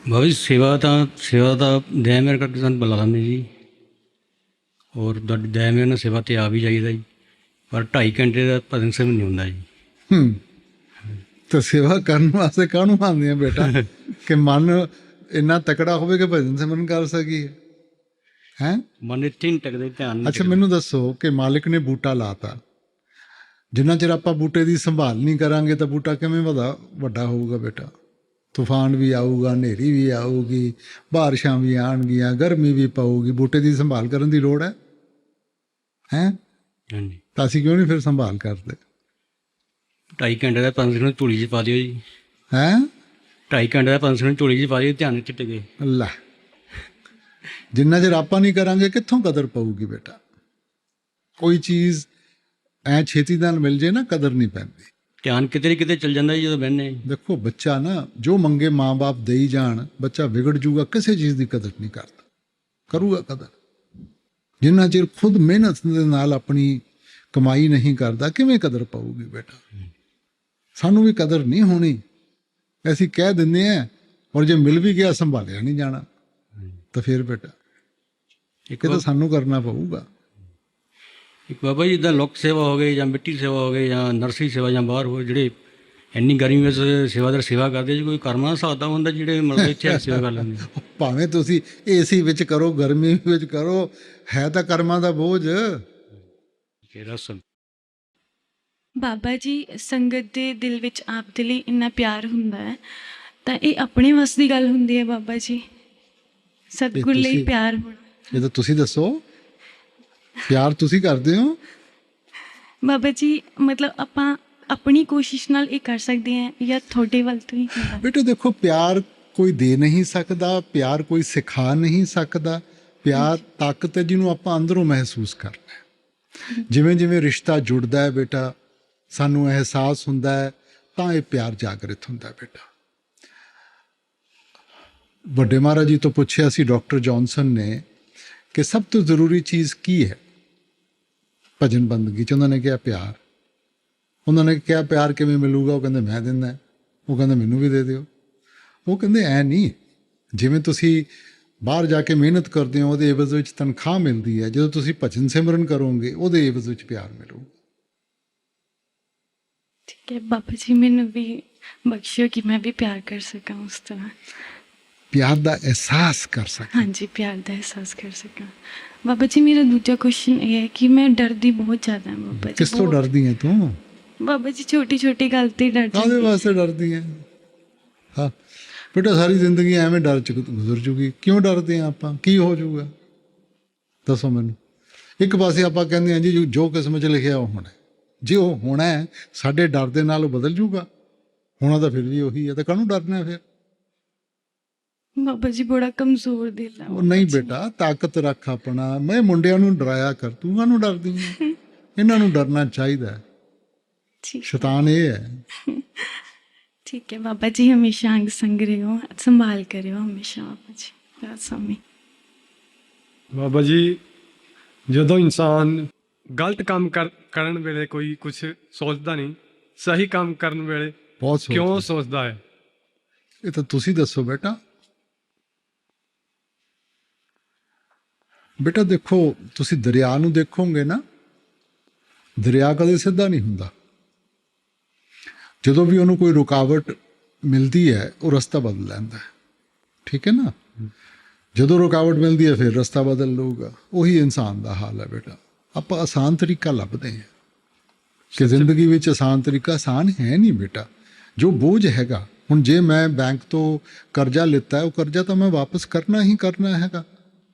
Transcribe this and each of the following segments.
ਬਾਬਾ ਜੀ ਸੇਵਾ ਦਾ ਦਇਆ ਮੇਰੇ ਕਰਕੇ ਸਾਨੂੰ ਬੁਲਾ ਲੈਂਦੇ ਜੀ। ਔਰ ਤੁਹਾਡੀ ਦਇਆ ਮੇਰੇ ਨਾਲ ਸੇਵਾ 'ਤੇ ਆ ਵੀ ਜਾਈਦਾ ਜੀ, ਪਰ 2.5 ਘੰਟੇ ਦਾ ਭਜਨ ਸਿਮਰਨ ਨਹੀਂ ਹੁੰਦਾ ਜੀ। ਹੂੰ ਤਾਂ ਸੇਵਾ ਕਰਨ ਵਾਸਤੇ ਕਾਹਨੂੰ ਆਉਂਦੇ ਆ ਬੇਟਾ ਕਿ ਮਨ ਇੰਨਾ ਤਕੜਾ ਹੋਵੇ ਕਿ ਭਜਨ ਸਿਮਰਨ ਕਰ ਸਕੀਏ ਹੈਂ। ਮਨ ਇੱਥੇ ਨਹੀਂ ਟਿਕਦਾ, ਧਿਆਨ ਨਹੀਂ ਅੱਛਾ ਟਿਕਦਾ। ਮੈਨੂੰ ਦੱਸੋ ਕਿ ਮਾਲਿਕ ਨੇ ਬੂਟਾ ਲਾਤਾ, ਜਿੰਨਾ ਚਿਰ ਆਪਾਂ ਬੂਟੇ ਦੀ ਸੰਭਾਲ ਨਹੀਂ ਕਰਾਂਗੇ ਤਾਂ ਬੂਟਾ ਕਿਵੇਂ ਵੱਡਾ ਹੋਊਗਾ ਬੇਟਾ। ਤੂਫਾਨ ਵੀ ਆਊਗਾ, ਹਨੇਰੀ ਵੀ ਆਊਗੀ, ਬਾਰਿਸ਼ਾਂ ਵੀ ਆਉਣਗੀਆਂ, ਗਰਮੀ ਵੀ ਪਊਗੀ, ਬੂਟੇ ਦੀ ਸੰਭਾਲ ਕਰਨ ਦੀ ਲੋੜ ਹੈ ਹੈਂ। ਹਾਂਜੀ, ਤਾਂ ਅਸੀਂ ਕਿਉਂ ਨਹੀਂ ਫਿਰ ਸੰਭਾਲ ਕਰਦੇ 2.5 ਘੰਟੇ ਦਾ ਭਜਨ ਸਿਮਰਨ ਝੋਲੀ 'ਚ ਪਾ ਦਿਓ ਜੀ। ਹੈਂ। 2.5 ਘੰਟੇ ਦਾ ਭਜਨ ਸਿਮਰਨ ਝੋਲੀ 'ਚ ਪਾ ਦਿਓ, ਧਿਆਨ ਇੱਥੇ ਟਿਕੇ। ਲੈ ਜਿੰਨਾ ਚਿਰ ਆਪਾਂ ਨਹੀਂ ਕਰਾਂਗੇ ਕਿੱਥੋਂ ਕਦਰ ਪਊਗੀ ਬੇਟਾ। ਕੋਈ ਚੀਜ਼ ਐ ਛੇਤੀ ਨਾਲ ਮਿਲ ਜੇ ਨਾ ਕਦਰ ਨਹੀਂ ਪੈਂਦੀ। ਧਿਆਨ ਕਿਤੇ ਨਾ ਕਿਤੇ ਚੱਲ ਜਾਂਦਾ ਜੀ ਜਦੋਂ ਬਹਿੰਦੇ ਹਾਂ। ਦੇਖੋ ਬੱਚਾ ਨਾ ਜੋ ਮੰਗੇ ਮਾਂ-ਬਾਪ ਦੇਈ ਜਾਣ, ਬੱਚਾ ਵਿਗੜ ਜੂਗਾ, ਕਿਸੇ ਚੀਜ਼ ਦੀ ਕਦਰ ਨਹੀਂ ਕਰਦਾ। ਕਰੂਗਾ ਕਦਰ ਜਿੰਨਾ ਚਿਰ ਖੁਦ ਮਿਹਨਤ ਦੇ ਨਾਲ ਆਪਣੀ ਕਮਾਈ ਨਹੀਂ ਕਰਦਾ, ਕਿਵੇਂ ਕਦਰ ਪਾਊਗੀ ਬੇਟਾ। ਸਾਨੂੰ ਵੀ ਕਦਰ ਨਹੀਂ ਹੋਣੀ, ਅਸੀਂ ਕਹਿ ਦਿੰਦੇ ਹਾਂ, ਔਰ ਜੇ ਮਿਲ ਵੀ ਗਿਆ ਸੰਭਾਲਿਆ ਨਹੀਂ ਜਾਣਾ ਤਾਂ ਫਿਰ ਬੇਟਾ ਇਹ ਤਾਂ ਸਾਨੂੰ ਕਰਨਾ ਪਊਗਾ। ਇੱਕ ਬਾਬਾ ਜੀ ਜਿੱਦਾਂ ਲੋਕ ਸੇਵਾ ਹੋ ਗਈ ਜਾਂ ਮਿੱਟੀ ਸੇਵਾ ਹੋ ਗਈ ਜਾਂ ਨਰਸਰੀ ਸੇਵਾ ਜਾਂ ਬਾਹਰ ਹੋ ਜਿਹੜੇ ਇੰਨੀ ਗਰਮੀ ਵਿੱਚ ਸੇਵਾਦਾਰ ਸੇਵਾ ਕਰਦੇ ਜੀ, ਕੋਈ ਕਰਮਾਂ ਦਾ ਹਿਸਾਬ ਹੁੰਦਾ ਜਿਹੜੇ ਮਤਲਬ ਇੱਥੇ ਆ ਕੇ ਸੇਵਾ ਕਰ ਲੈਂਦੇ। ਭਾਵੇਂ ਤੁਸੀਂ ਏਸੀ ਵਿੱਚ ਕਰੋ, ਗਰਮੀ ਵਿੱਚ ਕਰੋ, ਹੈ ਤਾਂ ਕਰਮਾਂ ਦਾ ਬੋਝ। ਰਸਮ ਬਾਬਾ ਜੀ ਸੰਗਤ ਦੇ ਦਿਲ ਵਿੱਚ ਆਪ ਦੇ ਲਈ ਇੰਨਾ ਪਿਆਰ ਹੁੰਦਾ ਹੈ ਤਾਂ ਇਹ ਆਪਣੇ ਵੱਸ ਦੀ ਗੱਲ ਹੁੰਦੀ ਹੈ ਬਾਬਾ ਜੀ। ਸਤਿਗੁਰ ਲਈ ਤੁਸੀਂ- ਪਿਆਰ ਹੋਣਾ। ਇਹ ਤਾਂ ਤੁਸੀਂ ਦੱਸੋ, ਪਿਆਰ ਤੁਸੀਂ ਕਰਦੇ ਹੋ। ਬਾਬਾ ਜੀ ਮਤਲਬ ਆਪਾਂ ਆਪਣੀ ਕੋਸ਼ਿਸ਼ ਨਾਲ ਇਹ ਕਰ ਸਕਦੇ ਹਾਂ ਜਾਂ ਤੁਹਾਡੇ ਵੱਲ ਤੋਂ ਹੀ ਹੁੰਦਾ? ਬੇਟੇ ਦੇਖੋ, ਪਿਆਰ ਕੋਈ ਦੇ ਨਹੀਂ ਸਕਦਾ, ਪਿਆਰ ਕੋਈ ਸਿਖਾ ਨਹੀਂ ਸਕਦਾ। ਪਿਆਰ ਤਾਕਤ ਹੈ ਜਿਹਨੂੰ ਆਪਾਂ ਅੰਦਰੋਂ ਮਹਿਸੂਸ ਕਰਨਾ ਹੈ। ਜਿਵੇਂ ਜਿਵੇਂ ਰਿਸ਼ਤਾ ਜੁੜਦਾ ਹੈ ਬੇਟਾ, ਸਾਨੂੰ ਅਹਿਸਾਸ ਹੁੰਦਾ ਹੈ, ਤਾਂ ਇਹ ਪਿਆਰ ਜਾਗਰਿਤ ਹੁੰਦਾ ਹੈ ਬੇਟਾ। ਵੱਡੇ ਮਹਾਰਾਜ ਜੀ ਤੋਂ ਪੁੱਛਿਆ ਸੀ ਡਾਕਟਰ ਜੌਨਸਨ ਨੇ ਕਿ ਸਭ ਤੋਂ ਜ਼ਰੂਰੀ ਚੀਜ਼ ਕੀ ਹੈ ਭਜਨ ਬੰਦਗੀ 'ਚ। ਉਹਨਾਂ ਨੇ ਕਿਹਾ ਪਿਆਰ। ਉਹਨਾਂ ਨੇ ਕਿਹਾ ਪਿਆਰ ਕਿਵੇਂ ਮਿਲੂਗਾ? ਉਹ ਕਹਿੰਦੇ ਮੈਂ ਦਿੰਦਾ। ਉਹ ਕਹਿੰਦੇ ਮੈਨੂੰ ਵੀ ਦੇ ਦਿਓ। ਉਹ ਕਹਿੰਦੇ ਐ ਨਹੀਂ, ਜਿਵੇਂ ਤੁਸੀਂ ਬਾਹਰ ਜਾ ਕੇ ਮਿਹਨਤ ਕਰਦੇ ਹੋ ਉਹਦੇ ਇਵਜ਼ ਵਿੱਚ ਤਨਖਾਹ ਮਿਲਦੀ ਹੈ, ਜਦੋਂ ਤੁਸੀਂ ਭਜਨ ਸਿਮਰਨ ਕਰੋਗੇ ਉਹਦੇ ਇਵਜ਼ ਵਿੱਚ ਪਿਆਰ ਮਿਲੂਗਾ। ਠੀਕ ਹੈ ਬਾਬਾ ਜੀ, ਮੈਨੂੰ ਵੀ ਬਖਸ਼ਿਓ ਕਿ ਮੈਂ ਵੀ ਪਿਆਰ ਕਰ ਸਕਾਂ ਉਸ ਤਰ੍ਹਾਂ। ਪਿਆਰ ਦਾ ਅਹਿਸਾਸ ਕਰ ਸਕੇ। ਹਾਂਜੀ, ਪਿਆਰ ਦਾ ਅਹਿਸਾਸ ਕਰ ਸਕਾਂ। ਬਾਬਾ ਜੀ ਮੇਰਾ ਦੂਜਾ ਕੁਐਸਚਨ ਇਹ ਹੈ ਕਿ ਮੈਂ ਡਰਦੀ ਬਹੁਤ ਜ਼ਿਆਦਾ ਹਾਂ ਬਾਬਾ ਜੀ। ਕਿਸ ਤੋਂ ਬਹੁਤ। ਡਰਦੀ ਹੈ ਤੂੰ? ਬਾਬਾ ਜੀ ਛੋਟੀ ਛੋਟੀ ਗੱਲ ਤੇ ਡਰ ਕਾਹਦੇ ਜਾਂਦੀ ਹਾਂ। ਵਾਸਤੇ ਡਰਦੀ ਹੈ? ਹਾਂ ਬੇਟਾ, ਸਾਰੀ ਜ਼ਿੰਦਗੀ ਐਵੇਂ ਡਰ ਚ ਗੁਜ਼ਰ ਜੂਗੀ। ਕਿਉਂ ਡਰਦੇ ਹਾਂ ਆਪਾਂ? ਕੀ ਹੋ ਜਾਊਗਾ ਦੱਸੋ ਮੈਨੂੰ। ਇੱਕ ਪਾਸੇ ਆਪਾਂ ਕਹਿੰਦੇ ਹਾਂ ਜੀ ਜੋ ਕਿਸਮਤ 'ਚ ਲਿਖਿਆ ਉਹ ਹੋਣਾ। ਜੇ ਉਹ ਹੋਣਾ ਹੈ ਸਾਡੇ ਡਰ ਦੇ ਨਾਲ ਉਹ ਬਦਲ ਜੂਗਾ। ਹੋਣਾ ਤਾਂ ਫਿਰ ਵੀ ਉਹੀ ਹੈ, ਤਾਂ ਕਾਹਨੂੰ ਡਰਨਾ ਫਿਰ? ਬਾਬਾ ਜੀ ਬੜਾ ਕਮਜ਼ੋਰ ਦਿਲ ਹੈ ਉਹ ਨਹੀਂ ਬਾਬਾ ਜੀ। ਬੇਟਾ, ਤਾਕਤ ਰੱਖ ਆਪਣਾ। ਮੈਂ ਮੁੰਡਿਆਂ ਨੂੰ ਡਰਾਇਆ ਕਰ, ਤੂੰ ਕਾਹਨੂੰ ਡਰਦੀ ਹੈ? ਇਹਨਾਂ ਨੂੰ ਡਰਨਾ ਚਾਹੀਦਾ ਹੈ। ਠੀਕ ਸ਼ੈਤਾਨ ਇਹ ਹੈ। ਠੀਕ ਹੈ ਬਾਬਾ ਜੀ, ਹਮੇਸ਼ਾ ਅੰਗ ਸੰਗ ਰਹੋ, ਸੰਭਾਲ ਕਰਿਓ ਹਮੇਸ਼ਾ ਬਾਬਾ ਜੀ। ਰਾਤ ਸਮੇਂ ਬਾਬਾ ਜੀ ਜਦੋਂ ਇਨਸਾਨ ਗਲਤ ਕੰਮ ਕਰਨ ਵੇਲੇ ਕੋਈ ਕੁਝ ਸੋਚਦਾ ਨਹੀਂ, ਸਹੀ ਕੰਮ ਕਰਨ ਵੇਲੇ ਬਹੁਤ ਕਿਉਂ ਸੋਚ। ਸੋਚਦਾ ਹੈ? ਇਹ ਤਾਂ ਤੁਸੀਂ ਦੱਸੋ ਬੇਟਾ। ਬੇਟਾ ਦੇਖੋ, ਤੁਸੀਂ ਦਰਿਆ ਨੂੰ ਦੇਖੋਗੇ ਨਾ, ਦਰਿਆ ਕਦੇ ਸਿੱਧਾ ਨਹੀਂ ਹੁੰਦਾ। ਜਦੋਂ ਵੀ ਉਹਨੂੰ ਕੋਈ ਰੁਕਾਵਟ ਮਿਲਦੀ ਹੈ ਉਹ ਰਸਤਾ ਬਦਲ ਲੈਂਦਾ ਹੈ। ਠੀਕ ਹੈ ਨਾ? ਜਦੋਂ ਰੁਕਾਵਟ ਮਿਲਦੀ ਹੈ ਫਿਰ ਰਸਤਾ ਬਦਲ ਲਊਗਾ। ਉਹੀ ਇਨਸਾਨ ਦਾ ਹਾਲ ਹੈ ਬੇਟਾ। ਆਪਾਂ ਆਸਾਨ ਤਰੀਕਾ ਲੱਭਦੇ ਹਾਂ ਕਿ ਜ਼ਿੰਦਗੀ ਵਿੱਚ ਆਸਾਨ ਤਰੀਕਾ ਆਸਾਨ ਹੈ ਨਹੀਂ ਬੇਟਾ। ਜੋ ਬੋਝ ਹੈਗਾ, ਹੁਣ ਜੇ ਮੈਂ ਬੈਂਕ ਤੋਂ ਕਰਜ਼ਾ ਲਿੱਤਾ ਹੈ, ਉਹ ਕਰਜ਼ਾ ਤਾਂ ਮੈਂ ਵਾਪਸ ਕਰਨਾ ਹੀ ਕਰਨਾ ਹੈਗਾ।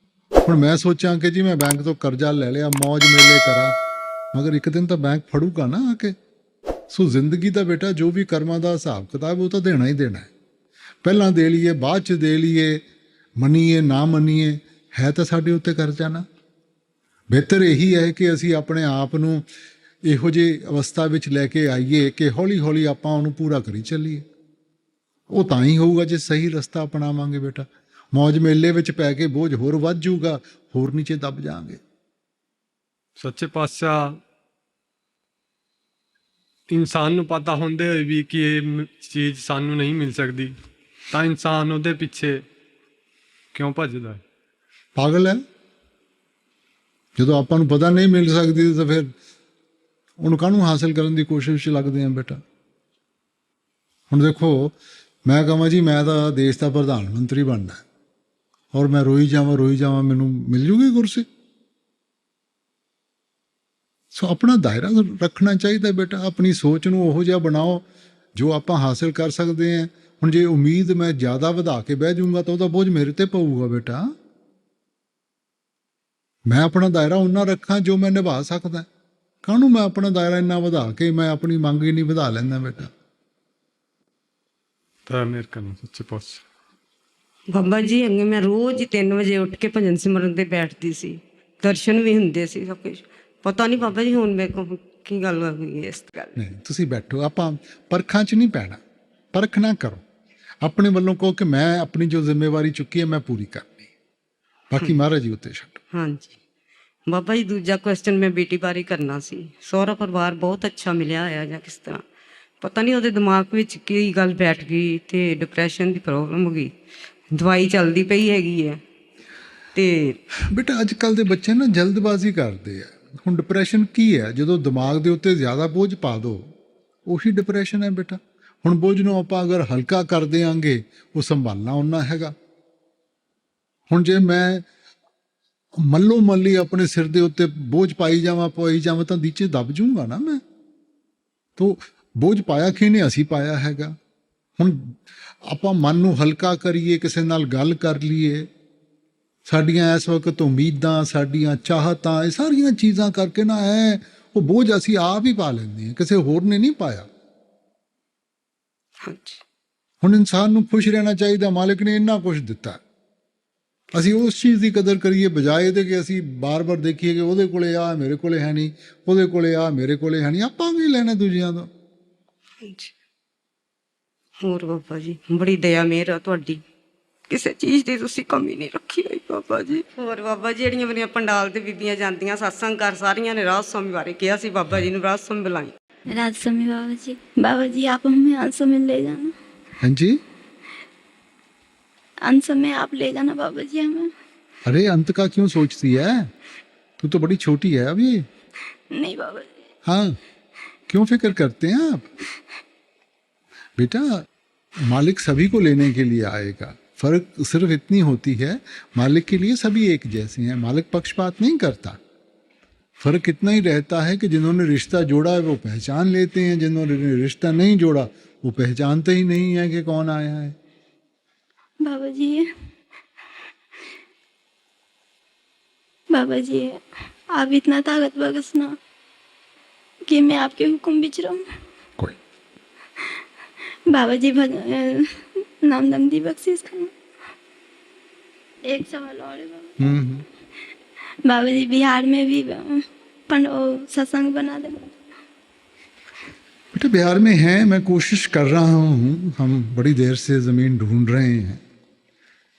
ਹੁਣ ਮੈਂ ਸੋਚਾਂ ਕਿ ਜੀ ਮੈਂ ਬੈਂਕ ਤੋਂ ਕਰਜ਼ਾ ਲੈ ਲਿਆ, ਮੌਜ ਮੇਲੇ ਕਰਾਂ, ਮਗਰ ਇੱਕ ਦਿਨ ਤਾਂ ਬੈਂਕ ਫੜੂਗਾ ਨਾ ਆ ਕੇ। ਸੋ ਜ਼ਿੰਦਗੀ ਦਾ ਬੇਟਾ ਜੋ ਵੀ ਕਰਮਾਂ ਦਾ ਹਿਸਾਬ ਕਿਤਾਬ ਉਹ ਤਾਂ ਦੇਣਾ ਹੀ ਦੇਣਾ ਹੈ। ਪਹਿਲਾਂ ਦੇ ਲਈਏ, ਬਾਅਦ 'ਚ ਦੇ ਲਈਏ, ਮੰਨੀਏ ਨਾ ਮੰਨੀਏ, ਹੈ ਤਾਂ ਸਾਡੇ ਉੱਤੇ ਕਰਜ਼ਾ ਨਾ। ਬਿਹਤਰ ਇਹੀ ਹੈ ਕਿ ਅਸੀਂ ਆਪਣੇ ਆਪ ਨੂੰ ਇਹੋ ਜਿਹੀ ਅਵਸਥਾ ਵਿੱਚ ਲੈ ਕੇ ਆਈਏ ਕਿ ਹੌਲੀ ਹੌਲੀ ਆਪਾਂ ਉਹਨੂੰ ਪੂਰਾ ਕਰੀ ਚੱਲੀਏ। ਉਹ ਤਾਂ ਹੀ ਹੋਊਗਾ ਜੇ ਸਹੀ ਰਸਤਾ ਅਪਣਾਵਾਂਗੇ ਬੇਟਾ। ਮੌਜ ਮੇਲੇ ਵਿੱਚ ਪੈ ਕੇ ਬੋਝ ਹੋਰ ਵੱਧ ਜਾਊਗਾ, ਹੋਰ ਨੀਚੇ ਦਬ ਜਾਵਾਂਗੇ। ਸੱਚੇ ਪਾਤਸ਼ਾਹ ਇਨਸਾਨ ਨੂੰ ਪਤਾ ਹੁੰਦੇ ਹੋਏ ਵੀ ਕਿ ਇਹ ਚੀਜ਼ ਸਾਨੂੰ ਨਹੀਂ ਮਿਲ ਸਕਦੀ, ਤਾਂ ਇਨਸਾਨ ਉਹਦੇ ਪਿੱਛੇ ਕਿਉਂ ਭੱਜਦਾ ਹੈ? ਪਾਗਲ ਹੈ। ਜਦੋਂ ਆਪਾਂ ਨੂੰ ਪਤਾ ਨਹੀਂ ਮਿਲ ਸਕਦੀ ਤਾਂ ਫਿਰ ਉਹਨੂੰ ਕਾਹਨੂੰ ਹਾਸਿਲ ਕਰਨ ਦੀ ਕੋਸ਼ਿਸ਼ 'ਚ ਲੱਗਦੇ ਆ ਬੇਟਾ। ਹੁਣ ਦੇਖੋ, ਮੈਂ ਕਹਾਂ ਜੀ ਮੈਂ ਤਾਂ ਦੇਸ਼ ਦਾ ਪ੍ਰਧਾਨ ਮੰਤਰੀ ਬਣਨਾ ਔਰ ਮੈਂ ਰੋਈ ਜਾਵਾਂ ਮੈਨੂੰ ਮਿਲ ਜੂਗੀ ਕੁਰਸੀ। ਸੋ ਆਪਣਾ ਦਾਇਰਾ ਰੱਖਣਾ ਚਾਹੀਦਾ ਬੇਟਾ, ਆਪਣੀ ਸੋਚ ਨੂੰ ਉਹੋ ਜਿਹਾ ਬਣਾਓ ਜੋ ਆਪਾਂ ਹਾਸਿਲ ਕਰ ਸਕਦੇ ਹਾਂ। ਹੁਣ ਜੇ ਉਮੀਦ ਮੈਂ ਜ਼ਿਆਦਾ ਵਧਾ ਕੇ ਬਹਿ ਜਾਊਂਗਾ ਤਾਂ ਉਹਦਾ ਬੋਝ ਮੇਰੇ ਤੇ ਪਊਗਾ ਬੇਟਾ। ਮੈਂ ਆਪਣਾ ਦਾਇਰਾ ਉਨਾ ਰੱਖਾਂ ਜੋ ਮੈਂ ਨਿਭਾ ਸਕਦਾ। ਕਾਹਨੂੰ ਮੈਂ ਆਪਣਾ ਦਾਇਰਾ ਇੰਨਾ ਵਧਾ ਕੇ ਮੈਂ ਆਪਣੀ ਮੰਗ ਹੀ ਨਹੀਂ ਵਧਾ ਲੈਂਦਾ ਬੇਟਾ। ਤਾਂ ਮੇਰੇ ਕੋਲ ਸੱਚੇ ਪੁੱਛ ਬਾਬਾ ਜੀ ਅੱਗੇ ਮੈਂ ਰੋਜ਼ ਹੀ 3 ਵਜੇ ਉੱਠ ਕੇ ਭਜਨ ਸਿਮਰਨ ਤੇ ਬੈਠਦੀ ਸੀ, ਦਰਸ਼ਨ ਵੀ ਹੁੰਦੇ ਸੀ, ਸਭ ਕੁਛ। ਪਤਾ ਨਹੀਂ ਬਾਬਾ ਜੀ ਹੁਣ ਮੇਰੇ ਕੋਲ ਕੀ ਗੱਲ ਹੋਈ ਹੈ ਇਸ ਗੱਲ। ਨਹੀਂ, ਤੁਸੀਂ ਬੈਠੋ, ਆਪਾਂ ਪਰਖਾਂ 'ਚ ਨਹੀਂ ਪੈਣਾ। ਪਰਖ ਨਾ ਕਰੋ, ਆਪਣੇ ਵੱਲੋਂ ਕਹੋ ਕਿ ਮੈਂ ਆਪਣੀ ਜੋ ਜ਼ਿੰਮੇਵਾਰੀ ਚੁੱਕੀ ਹੈ ਮੈਂ ਪੂਰੀ ਕਰਨੀ, ਬਾਕੀ ਮਹਾਰਾਜ ਜੀ ਉੱਤੇ ਛੱਡੋ। ਹਾਂਜੀ ਬਾਬਾ ਜੀ, ਦੂਜਾ ਕੁਐਸਚਨ ਮੈਂ ਬੇਟੀ ਬਾਰੇ ਕਰਨਾ ਸੀ। ਸਹੁਰਾ ਪਰਿਵਾਰ ਬਹੁਤ ਅੱਛਾ ਮਿਲਿਆ ਹੋਇਆ ਜਾਂ ਕਿਸ ਤਰ੍ਹਾਂ, ਪਤਾ ਨਹੀਂ ਉਹਦੇ ਦਿਮਾਗ ਵਿੱਚ ਕੀ ਗੱਲ ਬੈਠ ਗਈ ਤੇ ਡਿਪਰੈਸ਼ਨ ਦੀ ਪ੍ਰੋਬਲਮ ਹੋ ਗਈ। ਦਵਾਈ ਚੱਲਦੀ ਪਈ ਹੈਗੀ ਹੈ ਤੇ ਬੇਟਾ ਅੱਜ ਕੱਲ੍ਹ ਦੇ ਬੱਚੇ ਨਾ ਜਲਦਬਾਜ਼ੀ ਕਰਦੇ ਆ। ਹੁਣ ਡਿਪਰੈਸ਼ਨ ਕੀ ਹੈ? ਜਦੋਂ ਦਿਮਾਗ ਦੇ ਉੱਤੇ ਜ਼ਿਆਦਾ ਬੋਝ ਪਾ ਦਿਓ ਉਹੀ ਡਿਪਰੈਸ਼ਨ ਹੈ ਬੇਟਾ। ਹੁਣ ਬੋਝ ਨੂੰ ਆਪਾਂ ਅਗਰ ਹਲਕਾ ਕਰ ਦਿਆਂਗੇ ਉਹ ਸੰਭਾਲਣਾ ਓਨਾ ਹੈਗਾ। ਹੁਣ ਜੇ ਮੈਂ ਮੱਲੋ ਮੱਲੀ ਆਪਣੇ ਸਿਰ ਦੇ ਉੱਤੇ ਬੋਝ ਪਾਈ ਜਾਵਾਂ ਤਾਂ ਨੀਚੇ ਦਬ ਜੂੰਗਾ ਨਾ ਮੈਂ। ਤੋ ਬੋਝ ਪਾਇਆ ਕਿਹਨੇ? ਅਸੀਂ ਪਾਇਆ ਹੈਗਾ। ਹੁਣ ਆਪਾਂ ਮਨ ਨੂੰ ਹਲਕਾ ਕਰੀਏ, ਕਿਸੇ ਨਾਲ ਗੱਲ ਕਰ ਲਈਏ, ਸਾਡੀਆਂ ਇਸ ਵਕਤ ਉਮੀਦਾਂ, ਸਾਡੀਆਂ ਚਾਹਤਾਂ, ਇਹ ਸਾਰੀਆਂ ਚੀਜ਼ਾਂ ਕਰਕੇ ਨਾ ਉਹ ਬੋਝ ਅਸੀਂ ਆਪ ਹੀ ਪਾ ਲੈਂਦੇ ਹਾਂ, ਕਿਸੇ ਹੋਰ ਨੇ ਨਹੀਂ ਪਾਇਆ। ਹਾਂਜੀ ਹੁਣ ਇਨਸਾਨ ਨੂੰ ਖੁਸ਼ ਰਹਿਣਾ ਚਾਹੀਦਾ, ਮਾਲਿਕ ਨੇ ਇੰਨਾ ਕੁਛ ਦਿੱਤਾ। ਅਸੀਂ ਉਸ ਚੀਜ਼ ਦੀ ਕਦਰ ਕਰੀਏ ਬਜਾਏ ਇਹਦੇ ਕਿ ਅਸੀਂ ਬਾਰ-ਬਾਰ ਦੇਖੀਏ ਕਿ ਉਹਦੇ ਕੋਲੇ ਆ ਮੇਰੇ ਕੋਲੇ ਹੈ ਨਹੀਂ, ਉਹਦੇ ਕੋਲੇ ਆ ਮੇਰੇ ਕੋਲੇ ਹੈ ਨਹੀਂ। ਆਪਾਂ ਕੀ ਲੈਣਾ ਦੂਜਿਆਂ ਤੋਂ? ਹਾਂਜੀ। ਹੋਰ ਬਾਬਾ ਜੀ ਬੜੀ ਦਇਆ ਮਿਹਰ ਆ ਤੁਹਾਡੀ, ਕਿਸੇ ਚੀਜ਼ ਦੀ ਤੁਸੀਂ ਕਮੀ ਨਹੀਂ ਰੱਖੀ ਹੋਈ ਬਾਬਾ ਜੀ। ਹੋਰ ਬਾਬਾ ਜੀ, ਜਿਹੜੀਆਂ ਮੇਰੀਆਂ ਪੰਡਾਲ ਤੇ ਬੀਬੀਆਂ ਜਾਂਦੀਆਂ ਸਤਸੰਗ ਕਰ, ਸਾਰੀਆਂ ਨੇ ਰਾਜ स्वामी ਬਾਰੇ ਕਿਹਾ ਸੀ ਬਾਬਾ ਜੀ ਨੂੰ, ਰਾਜ स्वामी बुलाई। राज स्वामी बाबा जी आप हमें अंश में ले जाना, हाँ जी, अंश में आप ले जाना बाबा जी हमें। अरे अंत का क्यों सोचती है? तू तो बड़ी छोटी है अभी। नहीं बाबा जी। हाँ, क्यों फिक्र करते हैं आप? बेटा मालिक सभी को लेने के लिए आएगा। फर्क सिर्फ इतनी होती है, मालिक के लिए सभी एक जैसे हैं, मालिक पक्षपात नहीं करता। फर्क इतना ही रहता है कि जिन्होंने रिश्ता जोड़ा है वो पहचान लेते हैं, जिन्होंने रिश्ता नहीं जोड़ा वो पहचानते ही नहीं है कि कौन आया है। बाबा जी आप इतना ताकत बख्शना कि मैं आपके हुक्म बिच रहूं। कोई बाबा जी नाम दम दी बख्शीश करना। एक सवाल और है बाबा। बाबा जी बिहार में भी सत्संग बना दे। बेटा बिहार में है, मैं कोशिश कर रहा हूँ। हम बड़ी देर से ज़मीन ढूंढ रहे हैं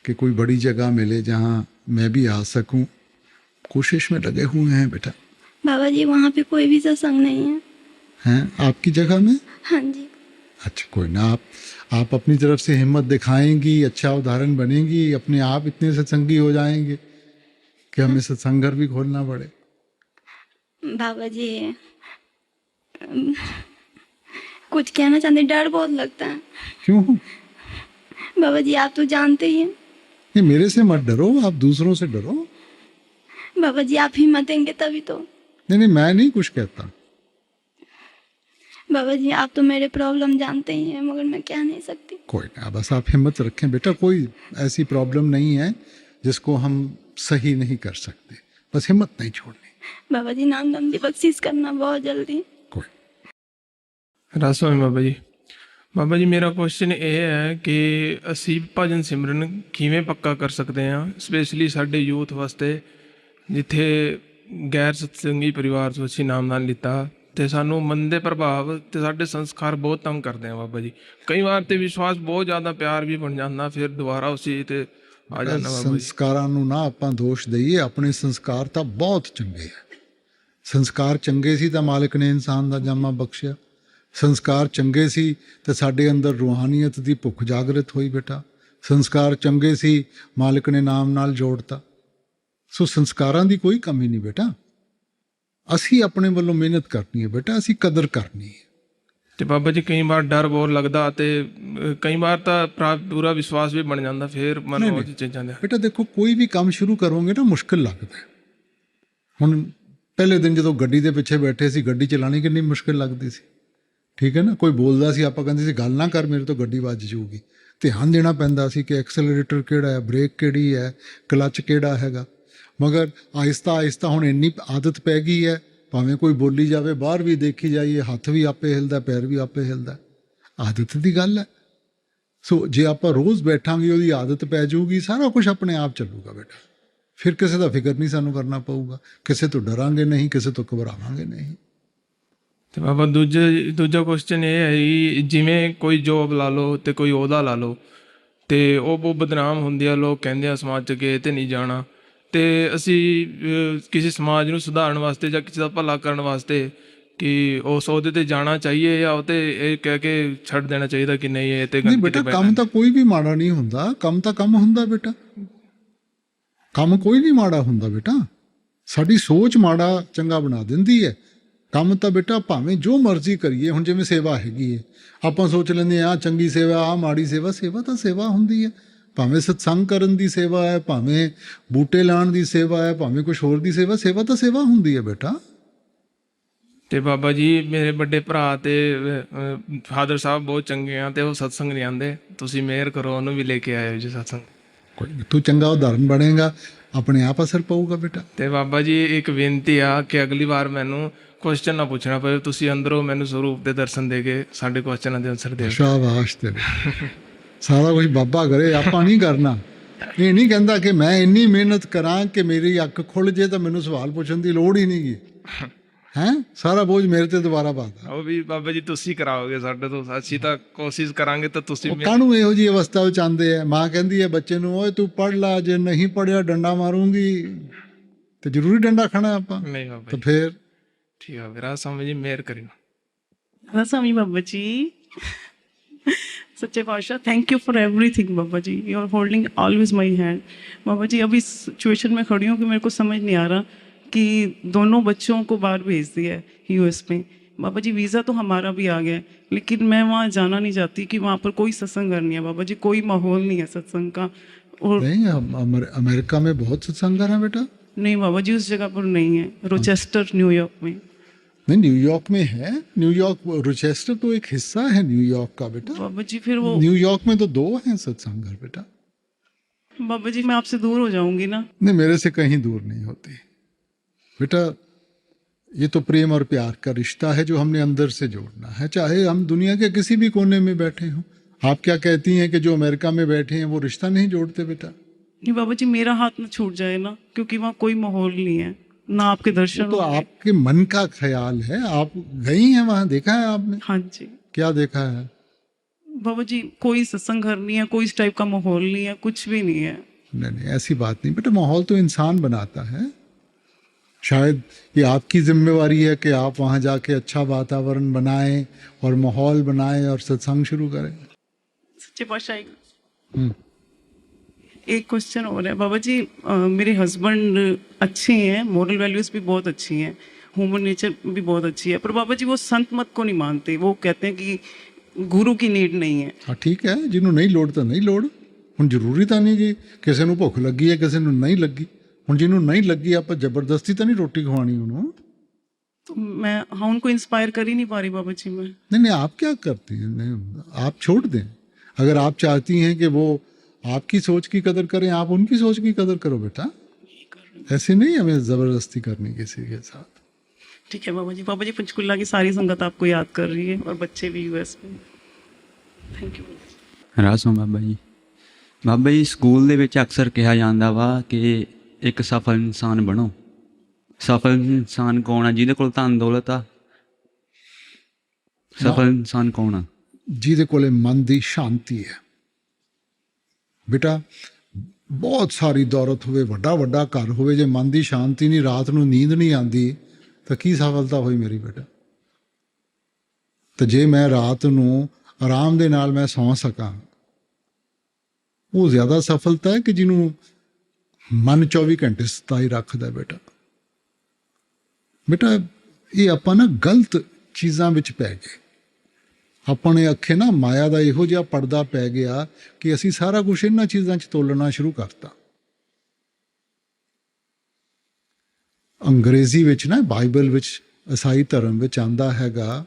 कि कोई बड़ी जगह मिले जहाँ मैं भी आ सकूँ। कोशिश में लगे हुए हैं बेटा। बाबा जी वहाँ पे कोई भी सत्संग नहीं है। हैं आपकी जगह में? हाँ जी। अच्छा कोई ना, आप अपनी तरफ से हिम्मत दिखाएंगी, अच्छा उदाहरण बनेंगी, अपने आप इतने सत्संगी हो जाएंगे कि हमें सत्संग घर भी खोलना पड़े। बाबा जी कुछ कहना चाहते, डर बहुत लगता है। क्यों? बाबा जी आप तो जानते ही हैं। नहीं मेरे से मत डरो, आप दूसरों से डरो। बाबा जी आप हिम्मत देंगे तभी तो। नहीं मैं नहीं कुछ कहता। बाबा जी आप तो मेरे प्रॉब्लम जानते ही हैं, मगर मैं कह नहीं सकती। कोई ना, बस आप हिम्मत रखें बेटा। कोई ऐसी प्रॉब्लम नहीं है जिसको हम सही नहीं कर सकते, बस हिम्मत नहीं छोड़नी। बाबा जी नाम दम दी बख्शीश करना बहुत जल्दी। कोई ਰਾਜ स्वामी ਬਾਬਾ ਜੀ ਮੇਰਾ ਕੁਐਸਚਨ ਇਹ ਹੈ ਕਿ ਅਸੀਂ ਭਜਨ ਸਿਮਰਨ ਕਿਵੇਂ ਪੱਕਾ ਕਰ ਸਕਦੇ ਹਾਂ, ਸਪੈਸ਼ਲੀ ਸਾਡੇ ਯੂਥ ਵਾਸਤੇ ਜਿੱਥੇ ਗੈਰ ਸਤਸੰਗੀ ਪਰਿਵਾਰ ਤੋਂ ਅਸੀਂ ਨਾਮ ਲਿੱਤਾ ਤੇ ਸਾਨੂੰ ਮਨ ਦੇ ਪ੍ਰਭਾਵ ਤੇ ਸਾਡੇ ਸੰਸਕਾਰ ਬਹੁਤ ਤੰਗ ਕਰਦੇ ਆ ਬਾਬਾ ਜੀ। ਕਈ ਵਾਰ ਤੇ ਵਿਸ਼ਵਾਸ ਬਹੁਤ ਜ਼ਿਆਦਾ ਪਿਆਰ ਵੀ ਬਣ ਜਾਂਦਾ, ਫਿਰ ਦੁਬਾਰਾ ਉਸੇ ਤੇ ਆ ਜਾਂਦਾ ਬਾਬਾ ਜੀ। ਸੰਸਕਾਰਾਂ ਨੂੰ ਨਾ ਆਪਾਂ ਦੋਸ਼ ਦਈਏ, ਆਪਣੇ ਸੰਸਕਾਰ ਤਾਂ ਬਹੁਤ ਚੰਗੇ ਆ। ਸੰਸਕਾਰ ਚੰਗੇ ਸੀ ਤਾਂ ਮਾਲਿਕ ਨੇ ਇਨਸਾਨ ਦਾ ਜਾਮਾ ਬਖਸ਼ਿਆ। ਸੰਸਕਾਰ ਚੰਗੇ ਸੀ ਤੇ ਸਾਡੇ ਅੰਦਰ ਰੂਹਾਨੀਅਤ ਦੀ ਭੁੱਖ ਜਾਗਰਤ ਹੋਈ ਬੇਟਾ। ਸੰਸਕਾਰ ਚੰਗੇ ਸੀ, ਮਾਲਕ ਨੇ ਨਾਮ ਨਾਲ ਜੋੜਤਾ। ਸੋ ਸੰਸਕਾਰਾਂ ਦੀ ਕੋਈ ਕਮੀ ਨਹੀਂ ਬੇਟਾ। ਅਸੀਂ ਆਪਣੇ ਵੱਲੋਂ ਮਿਹਨਤ ਕਰਨੀ ਹੈ ਬੇਟਾ, ਅਸੀਂ ਕਦਰ ਕਰਨੀ ਹੈ। ਤੇ ਬਾਬਾ ਜੀ ਕਈ ਵਾਰ ਡਰ ਬਹੁਤ ਲੱਗਦਾ ਤੇ ਕਈ ਵਾਰ ਤਾਂ ਪੂਰਾ ਵਿਸ਼ਵਾਸ ਵੀ ਬਣ ਜਾਂਦਾ, ਫਿਰ ਮਨ ਉਹ ਚੀਜ਼ਾਂ ਦਾ। ਬੇਟਾ ਦੇਖੋ, ਕੋਈ ਵੀ ਕੰਮ ਸ਼ੁਰੂ ਕਰੋਗੇ ਨਾ ਮੁਸ਼ਕਿਲ ਲੱਗਦਾ ਹੈ। ਹੁਣ ਪਹਿਲੇ ਦਿਨ ਜਦੋਂ ਗੱਡੀ ਦੇ ਪਿੱਛੇ ਬੈਠੇ ਸੀ, ਗੱਡੀ ਚਲਾਉਣੀ ਕਿੰਨੀ ਮੁਸ਼ਕਿਲ ਲੱਗਦੀ ਸੀ, ਠੀਕ ਹੈ ਨਾ। ਕੋਈ ਬੋਲਦਾ ਸੀ, ਆਪਾਂ ਕਹਿੰਦੇ ਸੀ ਗੱਲ ਨਾ ਕਰ, ਮੇਰੇ ਤੋਂ ਗੱਡੀ ਵੱਜ ਜਾਊਗੀ। ਧਿਆਨ ਦੇਣਾ ਪੈਂਦਾ ਸੀ ਕਿ ਐਕਸਲਰੇਟਰ ਕਿਹੜਾ ਹੈ, ਬ੍ਰੇਕ ਕਿਹੜੀ ਹੈ, ਕਲੱਚ ਕਿਹੜਾ ਹੈਗਾ। ਮਗਰ ਆਹਿਸਤਾ ਆਹਿਸਤਾ ਹੁਣ ਇੰਨੀ ਆਦਤ ਪੈ ਗਈ ਹੈ, ਭਾਵੇਂ ਕੋਈ ਬੋਲੀ ਜਾਵੇ, ਬਾਹਰ ਵੀ ਦੇਖੀ ਜਾਈਏ, ਹੱਥ ਵੀ ਆਪੇ ਹਿਲਦਾ, ਪੈਰ ਵੀ ਆਪੇ ਹਿਲਦਾ। ਆਦਤ ਦੀ ਗੱਲ ਹੈ। ਸੋ ਜੇ ਆਪਾਂ ਰੋਜ਼ ਬੈਠਾਂਗੇ, ਉਹਦੀ ਆਦਤ ਪੈ ਜਾਊਗੀ, ਸਾਰਾ ਕੁਝ ਆਪਣੇ ਆਪ ਚੱਲੂਗਾ ਬੇਟਾ। ਫਿਰ ਕਿਸੇ ਦਾ ਫਿਕਰ ਨਹੀਂ ਸਾਨੂੰ ਕਰਨਾ ਪਊਗਾ, ਕਿਸੇ ਤੋਂ ਡਰਾਂਗੇ ਨਹੀਂ, ਕਿਸੇ ਤੋਂ ਘਬਰਾਵਾਂਗੇ ਨਹੀਂ। ਤੇ ਬਾਬਾ ਦੂਜਾ ਕੁਐਸਚਨ ਇਹ ਹੈ ਜੀ, ਜਿਵੇਂ ਕੋਈ ਜੋਬ ਲਾ ਲਓ ਤੇ ਕੋਈ ਅਹੁਦਾ ਲਾ ਲਓ ਤੇ ਉਹ ਬਦਨਾਮ ਹੁੰਦੀ ਆ, ਲੋਕ ਕਹਿੰਦੇ ਆ ਸਮਾਜ 'ਚ ਕਿ ਇਹ 'ਤੇ ਨਹੀਂ ਜਾਣਾ। ਤੇ ਅਸੀਂ ਕਿਸੇ ਸਮਾਜ ਨੂੰ ਸੁਧਾਰਨ ਵਾਸਤੇ ਜਾਂ ਕਿਸੇ ਦਾ ਭਲਾ ਕਰਨ ਵਾਸਤੇ ਕਿ ਉਸ ਅਹੁਦੇ 'ਤੇ ਜਾਣਾ ਚਾਹੀਏ ਜਾਂ ਉਹ 'ਤੇ ਇਹ ਕਹਿ ਕੇ ਛੱਡ ਦੇਣਾ ਚਾਹੀਦਾ ਕਿ ਨਹੀਂ ਇਹ 'ਤੇ ਨਹੀਂ ਬੇਟਾ, ਕੰਮ ਤਾਂ ਕੋਈ ਵੀ ਮਾੜਾ ਨਹੀਂ ਹੁੰਦਾ। ਕੰਮ ਤਾਂ ਕੰਮ ਹੁੰਦਾ ਬੇਟਾ, ਕੰਮ ਕੋਈ ਨਹੀਂ ਮਾੜਾ ਹੁੰਦਾ ਬੇਟਾ। ਸਾਡੀ ਸੋਚ ਮਾੜਾ ਚੰਗਾ ਬਣਾ ਦਿੰਦੀ ਹੈ। ਕੰਮ ਤਾਂ ਬੇਟਾ ਭਾਵੇਂ ਜੋ ਮਰਜ਼ੀ ਕਰੀਏ, ਹੁਣ ਜਿਵੇਂ ਸੇਵਾ ਹੈਗੀ ਹੈ, ਆਪਾਂ ਸੋਚ ਲੈਂਦੇ ਹਾਂ ਚੰਗੀ ਸੇਵਾ, ਆਹ ਮਾੜੀ ਸੇਵਾ। ਸੇਵਾ ਤਾਂ ਸੇਵਾ ਹੁੰਦੀ ਹੈ, ਭਾਵੇਂ ਸਤਸੰਗ ਕਰਨ ਦੀ ਸੇਵਾ ਹੈ, ਭਾਵੇਂ ਬੂਟੇ ਲਾਉਣ ਦੀ ਸੇਵਾ ਹੈ, ਭਾਵੇਂ ਕੁਛ ਹੋਰ ਦੀ ਸੇਵਾ। ਸੇਵਾ ਤਾਂ ਸੇਵਾ ਹੁੰਦੀ ਹੈ ਬੇਟਾ। ਤੇ ਬਾਬਾ ਜੀ ਮੇਰੇ ਵੱਡੇ ਭਰਾ ਤੇ ਫਾਦਰ ਸਾਹਿਬ ਬਹੁਤ ਚੰਗੇ ਆ ਤੇ ਉਹ ਸਤਸੰਗ ਨਹੀਂ ਆਉਂਦੇ, ਤੁਸੀਂ ਮਿਹਰ ਕਰੋ ਉਹਨੂੰ ਵੀ ਲੈ ਕੇ ਆਇਓ ਜੀ ਸਤਸੰਗ। ਕੋਈ ਤੂੰ ਚੰਗਾ ਉਦਾਹਰਨ ਬਣੇਗਾ, ਆਪਣੇ ਆਪ ਅਸਰ ਪਊਗਾ ਬੇਟਾ। ਤੇ ਬਾਬਾ ਜੀ ਇੱਕ ਬੇਨਤੀ ਆ ਕਿ ਅਗਲੀ ਵਾਰ ਮੈਨੂੰ ਕੁਐਸਚਨ ਨਾ ਪੁੱਛਣਾ ਪਵੇ, ਤੁਸੀਂ ਅੰਦਰੋਂ ਮੈਨੂੰ ਸਰੂਪ ਦੇ ਦਰਸ਼ਨ ਦੇ ਕੇ ਸਾਡੇ ਕੁਐਸਚਨਾਂ ਦੇ ਆਨਸਰ ਦਿਓ। ਸ਼ਾਬਾਸ਼ ਤੇਰੇ। ਸਾਰਾ ਕੁਝ ਬਾਬਾ ਕਰੇ, ਆਪਾਂ ਨਹੀਂ ਕਰਨਾ। ਇਹ ਨਹੀਂ ਕਹਿੰਦਾ ਕਿ ਮੈਂ ਇੰਨੀ ਮਿਹਨਤ ਕਰਾਂ ਕਿ ਮੇਰੀ ਅੱਖ ਖੁੱਲ ਜੇ ਤਾਂ ਮੈਨੂੰ ਸਵਾਲ ਪੁੱਛਣ ਦੀ ਲੋੜ ਹੀ ਨਹੀਂ ਗੀ। ਹੈਂ, ਸਾਰਾ ਬੋਝ ਮੇਰੇ ਤੇ ਦੁਬਾਰਾ ਪਾਤਾ। ਉਹ ਵੀ ਬਾਬਾ ਜੀ ਤੁਸੀਂ ਕਰਾਓਗੇ ਸਾਡੇ ਤੋਂ, ਅਸੀਂ ਤਾਂ ਕੋਸ਼ਿਸ਼ ਕਰਾਂਗੇ ਤਾਂ ਤੁਸੀਂ। ਕਾਹਨੂੰ ਇਹੋ ਜਿਹੀ ਅਵਸਥਾ ਵਿੱਚ ਆਉਂਦੇ ਆ। ਮਾਂ ਕਹਿੰਦੀ ਹੈ ਬੱਚੇ ਨੂੰ, ਓਏ ਤੂੰ ਪੜ੍ਹ ਲਾ, ਜੇ ਨਹੀਂ ਪੜ੍ਹਿਆ ਡੰਡਾ ਮਾਰੂੰਗੀ। ਤੇ ਜ਼ਰੂਰੀ ਡੰਡਾ ਖਾਣਾ ਆਪਾਂ? ਨਹੀਂ ਬਾਬਾ ਤਾਂ ਫਿਰ ਠੀਕ ਆ, ਮੇਰਾ ਸਮਝ ਜੀ ਮਿਹਰ ਕਰਿਓ। Rasami Baba Ji, सच्चे पातशाह, thank you for everything Baba ji. You are holding always my hand Baba ji. अभी सिचुएशन में खड़ी हूँ कि मेरे को समझ नहीं आ रहा कि दोनों बच्चों को बाहर भेज दिया है यूएस में बाबा जी। वीज़ा तो हमारा भी आ गया है, लेकिन मैं वहाँ जाना नहीं चाहती कि वहाँ पर कोई सत्संग नहीं है बाबा जी, कोई माहौल नहीं है सत्संग का। और नहीं, अमेरिका में बहुत सत्संग है बेटा। नहीं बाबा जी, उस जगह पर नहीं है, रोचेस्टर न्यूयॉर्क में। नहीं, न्यूयॉर्क में है। न्यूयॉर्क, रोचेस्टर तो एक हिस्सा है न्यूयॉर्क का बेटा बाबा जी। फिर वो न्यूयॉर्क में तो 2 हैं सत्संग घर बेटा। बाबा जी मैं आपसे दूर हो जाऊंगी ना? नहीं, मेरे से कहीं दूर नहीं होती बेटा। ये तो प्रेम और प्यार का रिश्ता है जो हमने अंदर से जोड़ना है, चाहे हम दुनिया के किसी भी कोने में बैठे हों। आप क्या कहती हैं कि जो अमेरिका में बैठे हैं वो रिश्ता नहीं जोड़ते बेटा? नहीं बाबा जी, मेरा हाथ न छूट जाए ना, क्योंकि वहाँ कोई माहौल नहीं है ना, आपके दर्शन तो होंगे। आपके मन का ख्याल है। आप गई हैं वहाँ, देखा है आपने? हाँ जी क्या देखा है? बाबा जी, कोई सत्संग घर नहीं है, कोई इस टाइप का माहौल नहीं है, कुछ भी नहीं है। नहीं, ऐसी बात नहीं बेटा। माहौल तो इंसान बनाता है। शायद ये आपकी जिम्मेवारी है कि आप वहाँ जाके अच्छा वातावरण बनाएं और माहौल बनाएं और सत्संग शुरू करें। सच्चे पातशाह, एक क्वेश्चन और है बाबा जी। मेरे हस्बैंड अच्छे हैं, मॉरल वैल्यूज़ भी बहुत अच्छी हैं, ह्यूमन नेचर भी बहुत अच्छी है, पर बाबा जी वो संत मत को नहीं मानते। वो कहते हैं कि गुरु की नीड नहीं है। हाँ ठीक है, जिन्हों नहीं लोड़ तो नहीं लोड़। ਹੁਣ ਜ਼ਰੂਰੀ ਤਾਂ ਨਹੀਂ ਕਿ ਕਿਸੇ ਨੂੰ ਭੁੱਖ ਲੱਗੀ ਹੈ, ਕਿਸੇ ਨੂੰ ਨਹੀਂ ਲੱਗੀ। ਹੁਣ ਜਿਹਨੂੰ ਨਹੀਂ ਲੱਗੀ ਆਪਾਂ ਜ਼ਬਰਦਸਤੀ ਤਾਂ ਨਹੀਂ ਰੋਟੀ ਖਵਾਣੀ ਉਹਨੂੰ। तो मैं हाँ उनको इंस्पायर कर ही नहीं पा रही बाबा जी मैं। नहीं, आप क्या करती हैं? नहीं, आप छोड़ दें। अगर आप चाहती हैं कि वो आपकी सोच की कदर करें, आप उनकी सोच की कदर करो बेटा। ऐसे नहीं हमें ज़बरदस्ती करनी किसी के साथ। ठीक है बाबा जी। बाबा जी, पंचकुला की सारी संगत आपको याद कर रही है और बच्चे भी यूएस में। Thank you. ਰਾਸੋਂ Baba ji school ਦੇ ਵਿੱਚ ਅਕਸਰ ਕਿਹਾ ਜਾਂਦਾ ਵਾ ਕਿ ਇੱਕ ਸਫਲ ਇਨਸਾਨ ਬਣੋ। ਸਫਲ ਇਨਸਾਨ ਕੌਣ ਆ? ਜਿਹਦੇ ਕੋਲ ਧਨ ਦੌਲਤ ਆ। ਸਫਲ ਇਨਸਾਨ ਕੌਣ ਆ? ਜਿਹਦੇ ਕੋਲੇ ਮਨ ਦੀ ਸ਼ਾਂਤੀ ਹੈ ਬੇਟਾ। ਬਹੁਤ ਸਾਰੀ ਦੌਲਤ ਹੋਵੇ, ਵੱਡਾ ਵੱਡਾ ਘਰ ਹੋਵੇ, ਜੇ ਮਨ ਦੀ ਸ਼ਾਂਤੀ ਨਹੀਂ, ਰਾਤ ਨੂੰ ਨੀਂਦ ਨਹੀਂ ਆਉਂਦੀ, ਤਾਂ ਕੀ ਸਫਲਤਾ ਹੋਈ ਮੇਰੀ ਬੇਟਾ? ਤਾਂ ਜੇ ਮੈਂ ਰਾਤ ਨੂੰ ਆਰਾਮ ਦੇ ਨਾਲ ਮੈਂ ਸੌਂ ਸਕਾਂ, ਉਹ ਜ਼ਿਆਦਾ ਸਫਲਤਾ ਹੈ ਕਿ ਜਿਹਨੂੰ ਮਨ 24 ਘੰਟੇ ਸਤਾਈ ਰੱਖਦਾ ਬੇਟਾ। ਬੇਟਾ ਇਹ ਆਪਾਂ ਨਾ ਗਲਤ ਚੀਜ਼ਾਂ ਵਿੱਚ ਪੈ ਗਏ। ਆਪਣੇ ਅੱਖੇ ਨਾ ਮਾਇਆ ਦਾ ਇਹੋ ਜਿਹਾ ਪਰਦਾ ਪੈ ਗਿਆ ਕਿ ਅਸੀਂ ਸਾਰਾ ਕੁਝ ਇਹਨਾਂ ਚੀਜ਼ਾਂ 'ਚ ਤੋਲਣਾ ਸ਼ੁਰੂ ਕਰਤਾ। ਅੰਗਰੇਜ਼ੀ ਵਿੱਚ ਨਾ ਬਾਈਬਲ ਵਿੱਚ ਈਸਾਈ ਧਰਮ ਵਿੱਚ ਆਂਦਾ ਹੈਗਾ,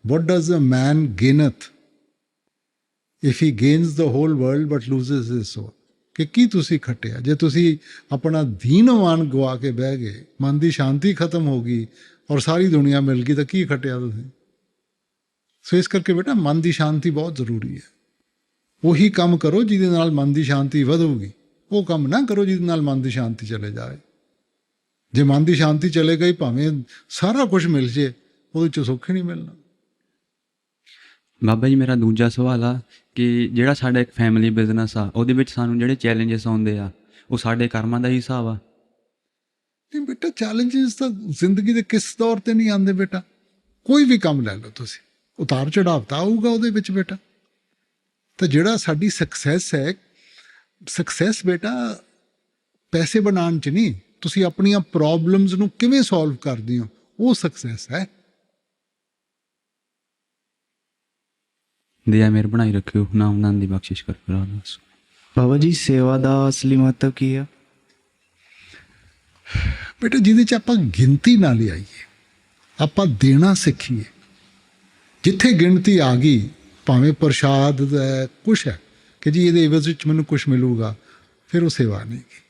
what does a man gaineth if he gains the whole world but loses his soul? ਕਿ ਕੀ ਤੁਸੀਂ ਖੱਟਿਆ ਜੇ ਤੁਸੀਂ ਆਪਣਾ ਦੀਨਵਾਨ ਗਵਾ ਕੇ ਬਹਿ ਗਏ, ਮਨ ਦੀ ਸ਼ਾਂਤੀ ਖਤਮ ਹੋ ਗਈ ਔਰ ਸਾਰੀ ਦੁਨੀਆ ਮਿਲ ਗਈ ਤਾਂ ਕੀ ਖੱਟਿਆ ਤੁਸੀਂ? ਸੋ ਇਸ ਕਰਕੇ ਬੇਟਾ ਮਨ ਦੀ ਸ਼ਾਂਤੀ ਬਹੁਤ ਜ਼ਰੂਰੀ ਹੈ। ਉਹੀ ਕੰਮ ਕਰੋ ਜਿਹਦੇ ਨਾਲ ਮਨ ਦੀ ਸ਼ਾਂਤੀ ਵਧੂਗੀ, ਉਹ ਕੰਮ ਨਾ ਕਰੋ ਜਿਹਦੇ ਨਾਲ ਮਨ ਦੀ ਸ਼ਾਂਤੀ ਚਲੇ ਜਾਏ। ਜੇ ਮਨ ਦੀ ਸ਼ਾਂਤੀ ਚਲੇ ਗਈ ਭਾਵੇਂ ਸਾਰਾ ਕੁਝ ਮਿਲ ਜੇ, ਉਹਦੇ 'ਚ ਸੁੱਖ ਹੀ ਨਹੀਂ ਮਿਲਣਾ। ਬਾਬਾ ਜੀ ਮੇਰਾ ਦੂਜਾ ਸਵਾਲ ਆ ਕਿ ਜਿਹੜਾ ਸਾਡਾ ਇੱਕ ਫੈਮਿਲੀ ਬਿਜ਼ਨਸ ਆ, ਉਹਦੇ ਵਿੱਚ ਸਾਨੂੰ ਜਿਹੜੇ ਚੈਲੰਜਸ ਆਉਂਦੇ ਆ, ਉਹ ਸਾਡੇ ਕਰਮਾਂ ਦਾ ਹੀ ਹਿਸਾਬ ਆ? ਨਹੀਂ ਬੇਟਾ, ਚੈਲੰਜਸ ਤਾਂ ਜ਼ਿੰਦਗੀ ਦੇ ਕਿਸ ਦੌਰ ਤੇ ਨਹੀਂ ਆਉਂਦੇ ਬੇਟਾ। ਕੋਈ ਵੀ ਕੰਮ ਲੈ ਲਓ ਤੁਸੀਂ, ਉਤਾਰ ਚੜਾਵ ਤਾਂ ਆਊਗਾ ਉਹਦੇ ਵਿੱਚ ਬੇਟਾ। ਤਾਂ ਜਿਹੜਾ ਸਾਡੀ ਸਕਸੈਸ ਹੈ, ਸਕਸੈਸ ਬੇਟਾ ਪੈਸੇ ਬਣਾਉਣ 'ਚ ਨਹੀਂ, ਤੁਸੀਂ ਆਪਣੀਆਂ ਪ੍ਰੋਬਲਮਸ ਨੂੰ ਕਿਵੇਂ ਸੋਲਵ ਕਰਦੇ ਹੋ, ਉਹ ਸਕਸੈਸ ਹੈ। ਦਇਆ ਮਿਹਰ ਬਣਾਈ ਰੱਖਿਓ, ਨਾਮ ਦੀ ਬਖਸ਼ਿਸ਼ ਕਰ ਰਾਸ। ਬਾਬਾ ਜੀ ਸੇਵਾ ਦਾ ਅਸਲੀ ਮਹੱਤਵ ਕੀ ਆ? ਬੇਟਾ ਜਿਹਦੇ 'ਚ ਆਪਾਂ ਗਿਣਤੀ ਨਾ ਲਿਆਈਏ, ਆਪਾਂ ਦੇਣਾ ਸਿੱਖੀਏ। ਜਿੱਥੇ ਗਿਣਤੀ ਆ ਗਈ, ਭਾਵੇਂ ਪ੍ਰਸ਼ਾਦ ਦਾ ਕੁਛ ਹੈ ਕਿ ਜੀ ਇਹਦੇ ਇਵਜ਼ ਵਿੱਚ ਮੈਨੂੰ ਕੁਛ ਮਿਲੂਗਾ, ਫਿਰ ਉਹ ਸੇਵਾ ਨਹੀਂ ਗੀ।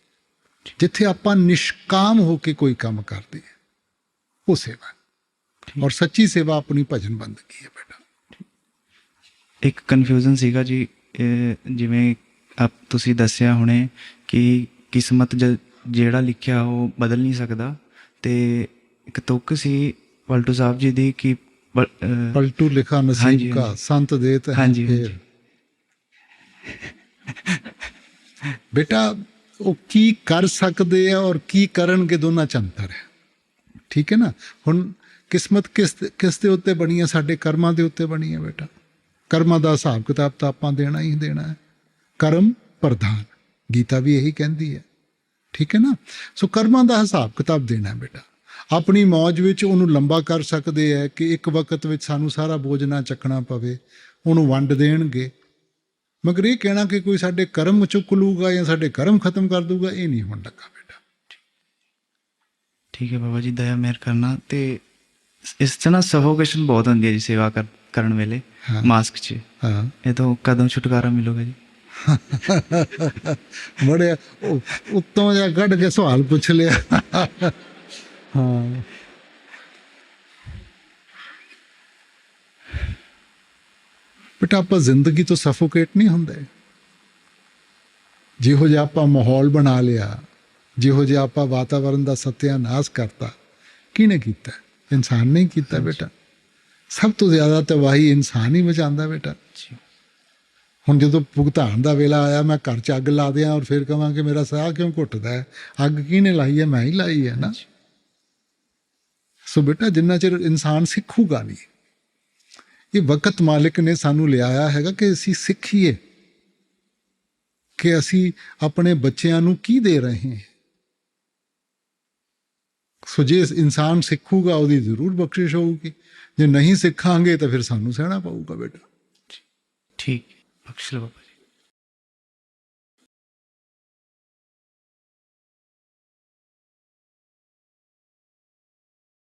ਜਿੱਥੇ ਆਪਾਂ ਨਿਸ਼ਕਾਮ ਹੋ ਕੇ ਕੋਈ ਕੰਮ ਕਰਦੇ ਹਾਂ, ਉਹ ਸੇਵਾ। ਔਰ ਸੱਚੀ ਸੇਵਾ ਆਪਣੀ ਭਜਨ ਬੰਦਗੀ ਹੈ ਬੇਟਾ। ਇੱਕ ਕਨਫਿਊਜ਼ਨ ਸੀਗਾ ਜੀ, ਜਿਵੇਂ ਤੁਸੀਂ ਦੱਸਿਆ ਹੁਣੇ ਕਿ ਕਿਸਮਤ ਜਿਹੜਾ ਲਿਖਿਆ ਉਹ ਬਦਲ ਨਹੀਂ ਸਕਦਾ, ਤੇ ਇੱਕ ਤੁਕ ਸੀ ਪਲਟੂ ਸਾਹਿਬ ਜੀ ਦੀ ਕਿ ਪਲਟੂ ਲਿਖਾ ਨਸੀਬ ਕਾ ਸੰਤ ਦੇਤ ਹੈ ਫੇਰ। ਬੇਟਾ ਉਹ ਕੀ ਕਰ ਸਕਦੇ ਆ ਔਰ ਕੀ ਕਰਨਗੇ, ਦੋਨਾਂ 'ਚ ਅੰਤਰ ਹੈ। ਠੀਕ ਹੈ ਨਾ। ਹੁਣ ਕਿਸਮਤ ਕਿਸ ਦੇ ਉੱਤੇ ਬਣੀ ਹੈ? ਸਾਡੇ ਕਰਮਾਂ ਦੇ ਉੱਤੇ ਬਣੀ ਹੈ ਬੇਟਾ। ਕਰਮਾਂ ਦਾ ਹਿਸਾਬ ਕਿਤਾਬ ਤਾਂ ਆਪਾਂ ਦੇਣਾ ਹੀ ਦੇਣਾ ਹੈ। ਕਰਮ ਪ੍ਰਧਾਨ, ਗੀਤਾ ਵੀ ਇਹੀ ਕਹਿੰਦੀ ਹੈ। ਠੀਕ ਹੈ ਨਾ। ਸੋ ਕਰਮਾਂ ਦਾ ਹਿਸਾਬ ਕਿਤਾਬ ਦੇਣਾ ਬੇਟਾ। ਆਪਣੀ ਮੌਜ ਵਿੱਚ ਉਹਨੂੰ ਲੰਬਾ ਕਰ ਸਕਦੇ ਹੈ ਕਿ ਇੱਕ ਵਕਤ ਵਿੱਚ ਸਾਨੂੰ ਸਾਰਾ ਬੋਝ ਨਾ ਚੱਕਣਾ ਪਵੇ, ਉਹਨੂੰ ਵੰਡ ਦੇਣਗੇ। ਮਗਰ ਇਹ ਕਹਿਣਾ ਕਿ ਕੋਈ ਸਾਡੇ ਕਰਮ ਚੁੱਕ ਲੂਗਾ ਜਾਂ ਸਾਡੇ ਕਰਮ ਖਤਮ ਕਰ ਦੂਗਾ, ਇਹ ਨਹੀਂ ਹੋਣ ਲੱਗਾ ਬੇਟਾ। ਠੀਕ ਹੈ ਬਾਬਾ ਜੀ, ਦਇਆ ਮਿਹਰ ਕਰਨਾ। ਤੇ ਇਸ 'ਚ ਨਾ ਸਫੋਕੇਸ਼ਨ ਬਹੁਤ ਹੁੰਦੀ ਹੈ ਜੀ ਸੇਵਾ ਕਰਨ ਵੇਲੇ, ਮਾਸਕ 'ਚ। ਹਾਂ, ਇਹ ਤੋਂ ਕਦੋਂ ਛੁਟਕਾਰਾ ਮਿਲੂਗਾ ਜੀ? ਬੜੇ ਉੱਤੋਂ ਜਿਹਾ ਕੱਢ ਕੇ ਸਵਾਲ ਪੁੱਛ ਲਿਆ। ਹਾਂ, ਬੇਟਾ ਆਪਾਂ ਜ਼ਿੰਦਗੀ ਤੋਂ ਸਫੋਕੇਟ ਨਹੀਂ ਹੁੰਦੇ। ਜਿਹੋ ਜਿਹਾ ਆਪਾਂ ਮਾਹੌਲ ਬਣਾ ਲਿਆ, ਜਿਹੋ ਜਿਹਾ ਆਪਾਂ ਵਾਤਾਵਰਨ ਦਾ ਸਤਿਆਨਾਸ਼ ਕਰਤਾ, ਕਿਹਨੇ ਕੀਤਾ? ਇਨਸਾਨ ਨੇ ਕੀਤਾ ਬੇਟਾ। ਸਭ ਤੋਂ ਜ਼ਿਆਦਾ ਤਬਾਹੀ ਇਨਸਾਨ ਹੀ ਮਚਾਉਂਦਾ ਬੇਟਾ। ਹੁਣ ਜਦੋਂ ਭੁਗਤਾਨ ਦਾ ਵੇਲਾ ਆਇਆ, ਮੈਂ ਘਰ 'ਚ ਅੱਗ ਲਾ ਦਿਆਂ ਔਰ ਫਿਰ ਕਹਾਂ ਕਿ ਮੇਰਾ ਸਾਹ ਕਿਉਂ ਘੁੱਟਦਾ ਹੈ? ਅੱਗ ਕਿਹਨੇ ਲਾਈ ਹੈ? ਮੈਂ ਹੀ ਲਾਈ ਹੈ ਨਾ। ਸੋ ਬੇਟਾ ਜਿੰਨਾ ਚਿਰ ਇਨਸਾਨ ਸਿੱਖੂਗਾ ਨਹੀਂ, ਇਹ ਵਕਤ ਮਾਲਿਕ ਨੇ ਸਾਨੂੰ ਲਿਆਇਆ ਹੈਗਾ ਕਿ ਅਸੀਂ ਸਿੱਖੀਏ ਕਿ ਅਸੀਂ ਆਪਣੇ ਬੱਚਿਆਂ ਨੂੰ ਕੀ ਦੇ ਰਹੇ ਹਾਂ। ਸੋ ਜੇ ਇਨਸਾਨ ਸਿੱਖੂਗਾ, ਉਹਦੀ ਜ਼ਰੂਰ ਬਖਸ਼ਿਸ਼ ਹੋਊਗੀ। ਜੇ ਨਹੀਂ ਸਿੱਖਾਂਗੇ ਤਾਂ ਫਿਰ ਸਾਨੂੰ ਸਹਿਣਾ ਪਊਗਾ ਬੇਟਾ। ਠੀਕ, ਬਖਸ਼ ਲਓ ਬਾਬਾ ਜੀ।